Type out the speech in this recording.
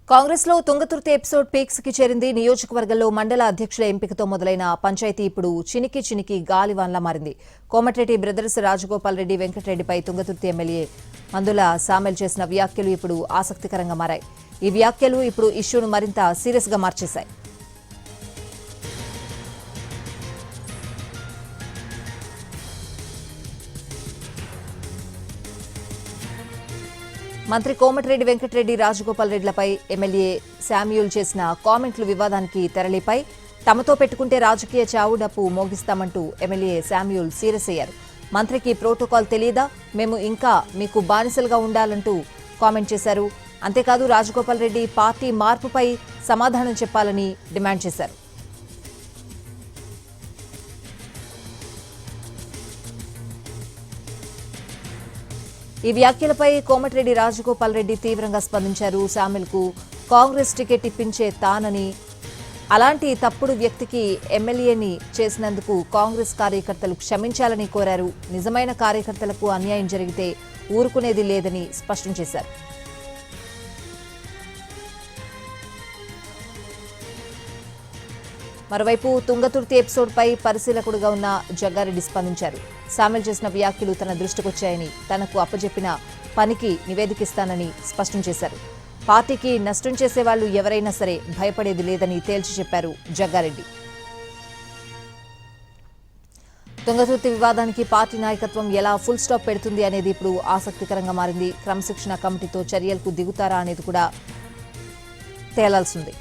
కాంగ్రెస్ లో Thungathurthi episode peaks కి చేరింది. నియోజకవర్గంలో మండల అధ్యక్షుల ఎంపికతో మొదలైన పంచాయతీ ఇప్పుడు చినికి గాలివాన్లా మారింది. కోమటిరెడ్డి బ్రదర్స్ రాజగోపాల్ రెడ్డి వెంకటరెడ్డిపై తుంగతుర్తి ఎమ్మెల్యే మందుల సామెల్ చేసిన వ్యాఖ్యలు ఇప్పుడు ఆసక్తికరంగా మారాయి. ఈ వ్యాఖ్యలు ఇప్పుడు ఇష్యూను మరింత సీరియస్ గా మార్చేశాయి. మంత్రి కోమటిరెడ్డి వెంకటరెడ్డి రాజగోపాల్ రెడ్డిలపై ఎమ్మెల్యే శామ్యూల్ చేసిన కామెంట్లు వివాదానికి తెరలిపై తమతో పెట్టుకుంటే రాజకీయ చావుడప్పు మోగిస్తామంటూ ఎమ్మెల్యే శామ్యూల్ సీరియస్ అయ్యారు. మంత్రికి ప్రోటోకాల్ తెలియదా, మేము ఇంకా మీకు బానిసలుగా ఉండాలంటూ కామెంట్ చేశారు. అంతేకాదు రాజగోపాల్ రెడ్డి పార్టీ మార్పుపై సమాధానం చెప్పాలని డిమాండ్ చేశారు. ఈ వ్యాఖ్యలపై కోమటిరెడ్డి రాజగోపాల్ రెడ్డి తీవ్రంగా స్పందించారు. శామిల్కు కాంగ్రెస్ టికెట్ ఇప్పించే తానని, అలాంటి తప్పుడు వ్యక్తికి ఎమ్మెల్యేని చేసినందుకు కాంగ్రెస్ కార్యకర్తలు క్షమించాలని కోరారు. నిజమైన కార్యకర్తలకు అన్యాయం జరిగితే ఊరుకునేది లేదని స్పష్టం చేశారు. మరోవైపు తుంగతుర్తి ఎపిసోడ్పై పరిశీలకుడుగా ఉన్న జగ్గారెడ్డి స్పందించారు. శామిల్ చేసిన వ్యాఖ్యలు తన దృష్టికొచ్చాయని, తనకు అప్పజెప్పిన పనికి నివేదికిస్తానని స్పష్టం చేశారు. పార్టీకి నష్టం చేసేవాళ్లు ఎవరైనా సరే భయపడేది లేదని తేల్చి చెప్పారు జగ్గారెడ్డి. తుంగతుర్తి వివాదానికి పార్టీ నాయకత్వం ఎలా ఫుల్ స్టాప్ పెడుతుంది అనేది ఇప్పుడు ఆసక్తికరంగా మారింది. క్రమశిక్షణ కమిటీతో చర్యలకు దిగుతారా అనేది కూడా తేలాల్సింది.